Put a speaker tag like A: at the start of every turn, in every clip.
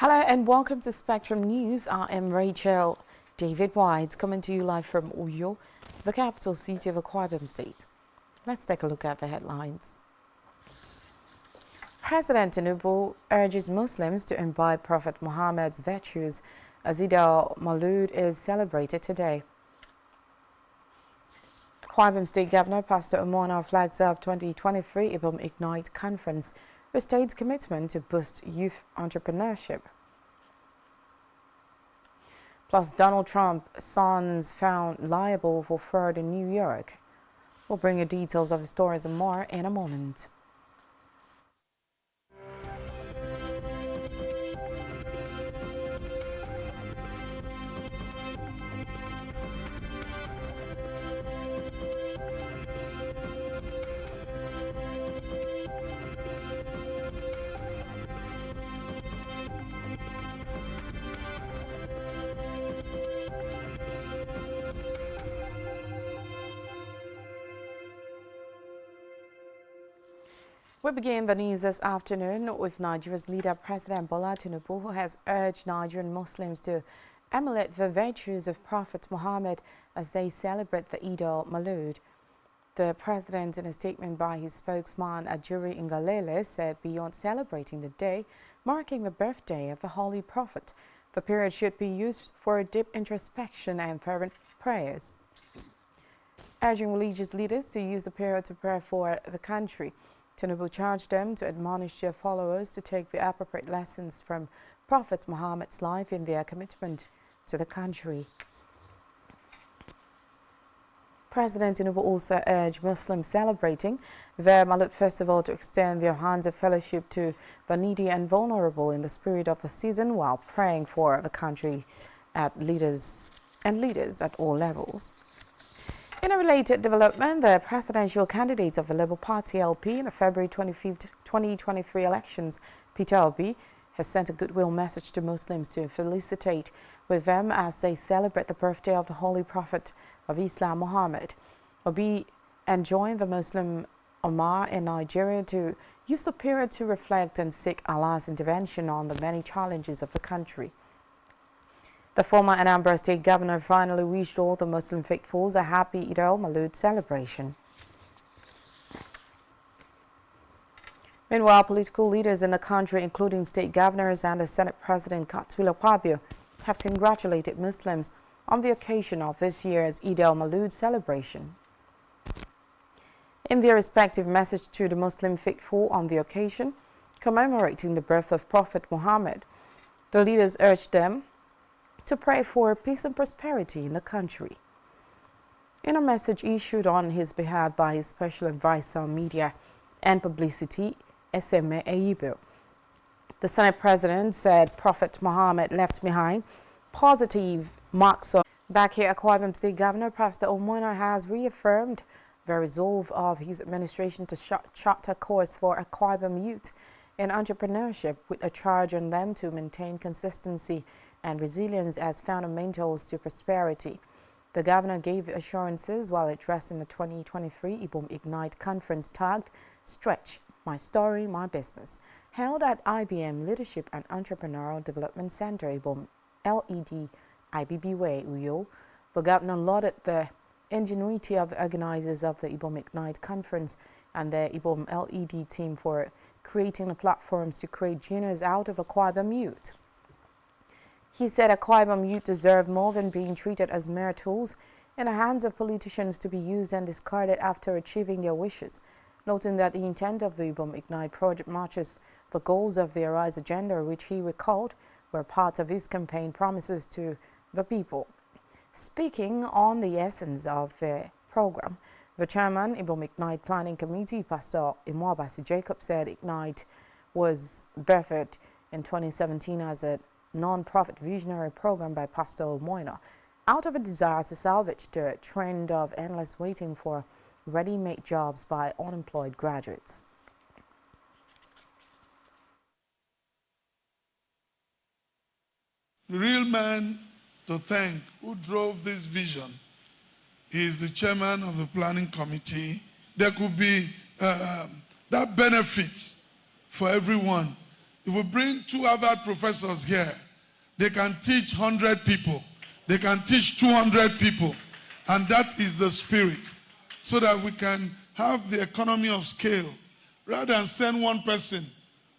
A: Hello and welcome to Spectrum News. I am Rachel David White, coming to you live from Uyo, the capital city of Akwa Ibom State. Let's take a look at the headlines. President Tinubu urges Muslims to imbibe Prophet Muhammad's virtues as Eid al-Maulud is celebrated today. Akwa Ibom State Governor Pastor Umona flags up 2023 Ibom Ignite Conference, the state's commitment to boost youth entrepreneurship. Plus, Donald Trump's sons found liable for fraud in New York. We'll bring you details of the stories and more in a moment. We begin the news this afternoon with Nigeria's leader, President Bola Tinubu, who has urged Nigerian Muslims to emulate the virtues of Prophet Muhammad as they celebrate the Eid al-Maulud. The president, in a statement by his spokesman, Ajuri Ngalale, said beyond celebrating the day marking the birthday of the Holy Prophet, the period should be used for a deep introspection and fervent prayers. Urging religious leaders to use the period to pray for the country, Tinubu charged them to admonish their followers to take the appropriate lessons from Prophet Muhammad's life in their commitment to the country. President Tinubu also urged Muslims celebrating their Maulud festival to extend their hands of fellowship to the needy and vulnerable in the spirit of the season, while praying for the country leaders at all levels. In a related development, the presidential candidate of the Labour Party LP in the February 25th, 2023 elections, Peter Obi, has sent a goodwill message to Muslims to felicitate with them as they celebrate the birthday of the Holy Prophet of Islam, Muhammad. Obi enjoined the Muslim Ummah in Nigeria to use the period to reflect and seek Allah's intervention on the many challenges of the country. The former Anambra State Governor finally wished all the Muslim faithfuls a happy Eid al-Maulud celebration. Meanwhile, political leaders in the country, including state governors and the Senate President Godswill Akpabio, have congratulated Muslims on the occasion of this year's Eid al-Maulud celebration. In their respective message to the Muslim faithful on the occasion, commemorating the birth of Prophet Muhammad, the leaders urged them to pray for peace and prosperity in the country. In a message issued on his behalf by his special advisor on media and publicity, Eseme Eyibo, the Senate President said Prophet Muhammad left behind positive marks on. Back here, Akwa Ibom State Governor Pastor Umona has reaffirmed the resolve of his administration to chart a course for Akwa Ibom youth in entrepreneurship, with a charge on them to maintain consistency and resilience as fundamentals to prosperity. The governor gave assurances while addressing the 2023 Ibom Ignite Conference tagged Stretch My Story, My Business, held at IBM Leadership and Entrepreneurial Development Center, Ibom LED, IBB Way, Uyo. The governor lauded the ingenuity of the organizers of the Ibom Ignite Conference and the Ibom LED team for creating the platforms to create genius out of Akwa Ibom youth. He said Akwa Ibom youth deserve more than being treated as mere tools in the hands of politicians to be used and discarded after achieving their wishes, noting that the intent of the Ibom Ignite project matches the goals of the Arise agenda, which he recalled were part of his campaign promises to the people. Speaking on the essence of the program, the chairman, Ibom Ignite Planning Committee, Pastor Imwabasi Jacob, said Ignite was birthed in 2017 as a non-profit visionary program by Pastor Moina, out of a desire to salvage the trend of endless waiting for ready-made jobs by unemployed graduates.
B: The real man to thank who drove this vision is the chairman of the planning committee. There could be that benefit for everyone If we bring 2 Harvard professors here, they can teach 100 people. They can teach 200 people. And that is the spirit. So that we can have the economy of scale. Rather than send one person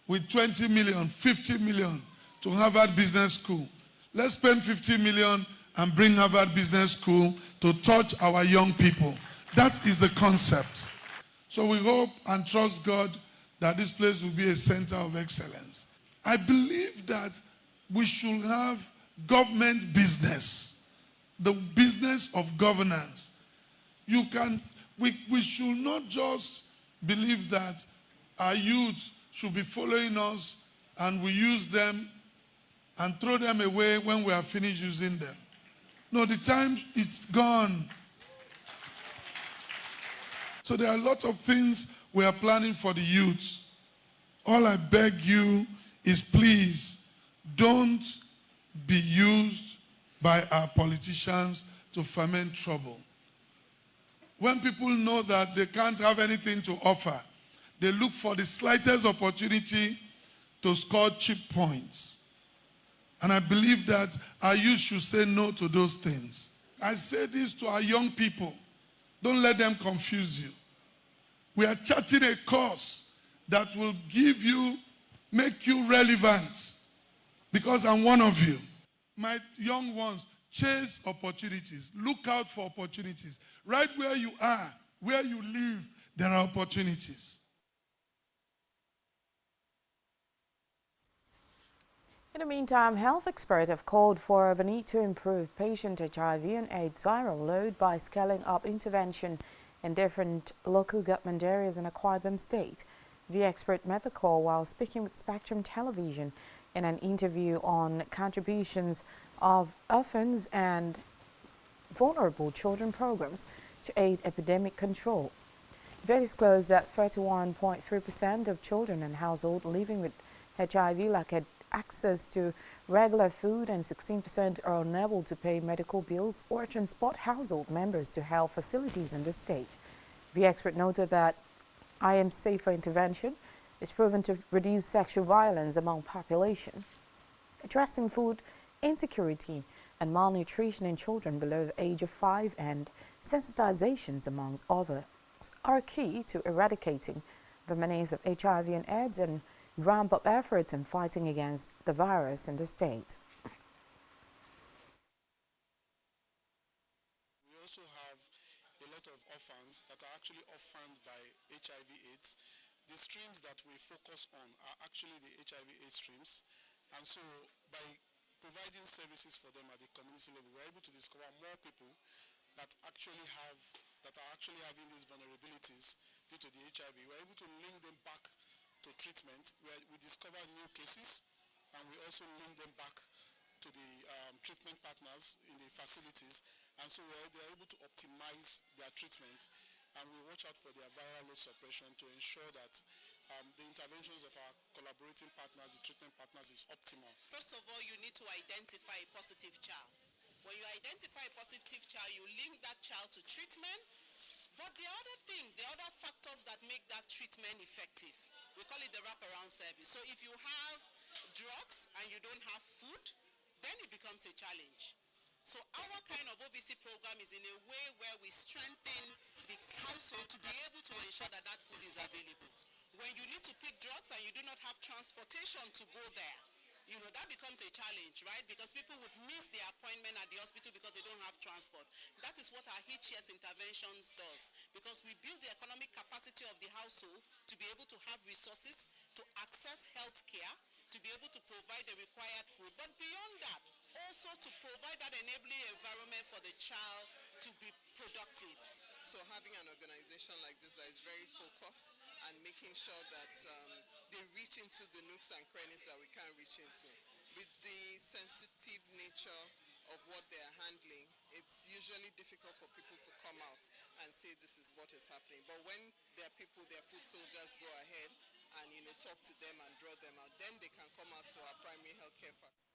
B: with 20 million, 50 million to Harvard Business School, let's spend 50 million and bring Harvard Business School to touch our young people. That is the concept. So we hope and trust God that this place will be a center of excellence. I believe that we should have government business, the business of governance. We should not just believe that our youth should be following us and we use them and throw them away when we are finished using them. No, the time is gone. So there are lots of things we are planning for the youth. All I beg you is please don't be used by our politicians to ferment trouble. When people know that they can't have anything to offer, they look for the slightest opportunity to score cheap points. And I believe that our youth should say no to those things. I say this to our young people. Don't let them confuse you. We are charting a course that will make you relevant, because I'm one of you. My young ones, chase opportunities. Look out for opportunities. Right where you are, where you live, there are opportunities.
A: In the meantime, health experts have called for the need to improve patient HIV and AIDS viral load by scaling up intervention in different local government areas in Akwa Ibom State. The expert made the call while speaking with Spectrum Television in an interview on contributions of orphans and vulnerable children programs to aid epidemic control. They disclosed that 31.3% of children and households living with HIV lack access to regular food, and 16% are unable to pay medical bills or transport household members to health facilities in the state. The expert noted that I Am Safer intervention is proven to reduce sexual violence among population. Addressing food insecurity and malnutrition in children below the age of 5 and sensitizations, among others, are key to eradicating the menace of HIV and AIDS and ramp up efforts in fighting against the virus in the state.
C: We also have a lot of orphans that are actually orphaned by HIV/AIDS. The streams that we focus on are actually the HIV/AIDS streams, and so by providing services for them at the community level, we're able to discover more people that are actually having these vulnerabilities due to the HIV. We're able to link them back to treatment, where we discover new cases, and we also link them back to the treatment partners in the facilities, and so they're able to optimize their treatment, and we watch out for their viral load suppression to ensure that the interventions of our collaborating partners, the treatment partners, is optimal.
D: First of all, you need to identify a positive child. When you identify a positive child, you link that child to treatment. But the other things, the other factors that make that treatment effective, we call it the wraparound service. So if you have drugs and you don't have food, then it becomes a challenge. So our kind of OVC program is in a way where we strengthen the household to be able to ensure that that food is available. When you need to pick drugs and you do not have transportation to go there, that becomes a challenge, right? Because people would miss their appointment at the hospital because they don't have transport. That is what our HES interventions does, because we build the economic capacity of the household to be able to have resources to access health care, to be able to provide the required food, but beyond that, also to provide that enabling environment for the child to be productive.
E: So having an organization like this that is very focused and making sure that they reach into the nooks and crannies that we can't reach into. With the sensitive nature of what they're handling, it's usually difficult for people to come out and say this is what is happening. But when their people, their food soldiers go ahead and talk to them and draw them out, then they can come out to our primary healthcare facility.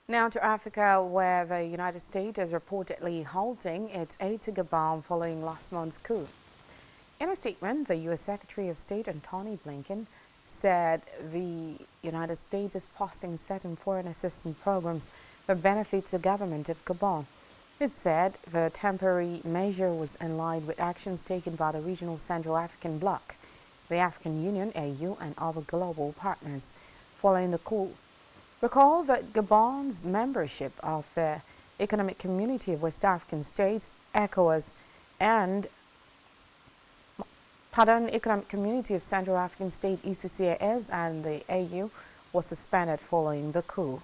A: Now to Africa, where the United States is reportedly halting its aid to Gabon following last month's coup. In a statement, the U.S. Secretary of State Antony Blinken said the United States is pausing certain foreign assistance programs that benefit the government of Gabon. It said the temporary measure was in line with actions taken by the regional Central African Bloc, the African Union, AU, and other global partners following the coup. Recall that Gabon's membership of the Economic Community of West African States, ECOWAS, and Economic Community of Central African States, ECCAS, and the AU was suspended following the coup.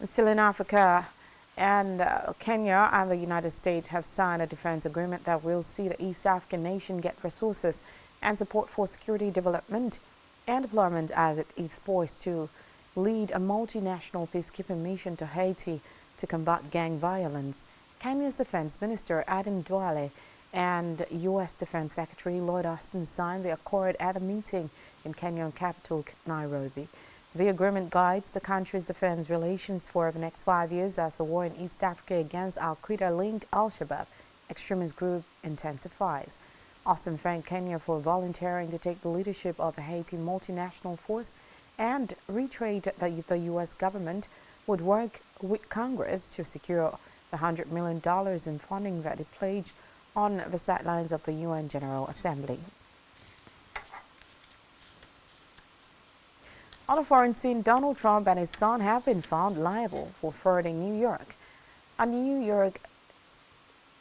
A: Still in Africa, and Kenya and the United States have signed a defense agreement that will see the East African nation get resources and support for security development and deployment as it is poised to lead a multinational peacekeeping mission to Haiti to combat gang violence. Kenya's Defense Minister Aden Duale and U.S. Defense Secretary Lloyd Austin signed the accord at a meeting in Kenyan capital Nairobi. The agreement guides the country's defense relations for the next 5 years as the war in East Africa against Al-Qaeda-linked Al-Shabaab extremist group intensifies. Austin thanked Kenya for volunteering to take the leadership of the Haiti multinational force and reiterated that the U.S. government would work with Congress to secure the $100 million in funding that it pledged on the sidelines of the UN General Assembly. On the foreign scene, Donald Trump and his son have been found liable for frauding New York. A New York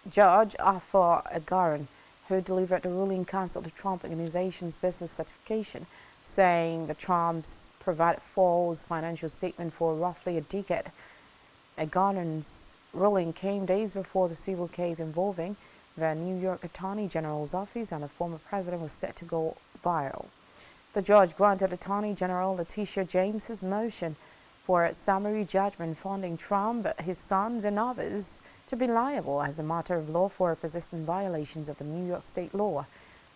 A: judge, Arthur Agaran, who delivered the ruling canceled the Trump Organization's business certification, saying the Trumps provided false financial statement for roughly a decade. Agaran's ruling came days before the civil case involving the New York Attorney General's office and the former president was set to go viral. The judge granted Attorney General Letitia James's motion for a summary judgment finding Trump, his sons, and others to be liable as a matter of law for persistent violations of the New York state law.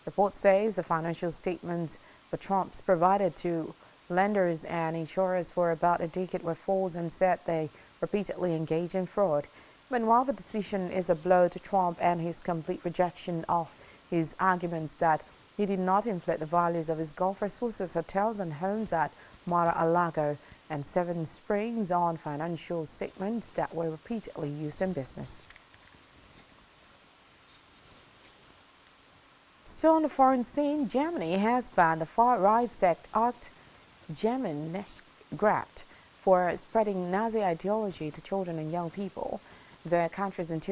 A: The report says the financial statements the Trumps provided to lenders and insurers for about a decade were false and said they repeatedly engaged in fraud. But while the decision is a blow to Trump and his complete rejection of his arguments that he did not inflate the values of his Gulf resources, hotels, and homes at Mar-a-Lago and Seven Springs on financial statements that were repeatedly used in business. Still on the foreign scene, Germany has banned the far-right sect Acht Gemeinschaft for spreading Nazi ideology to children and young people. The country's interior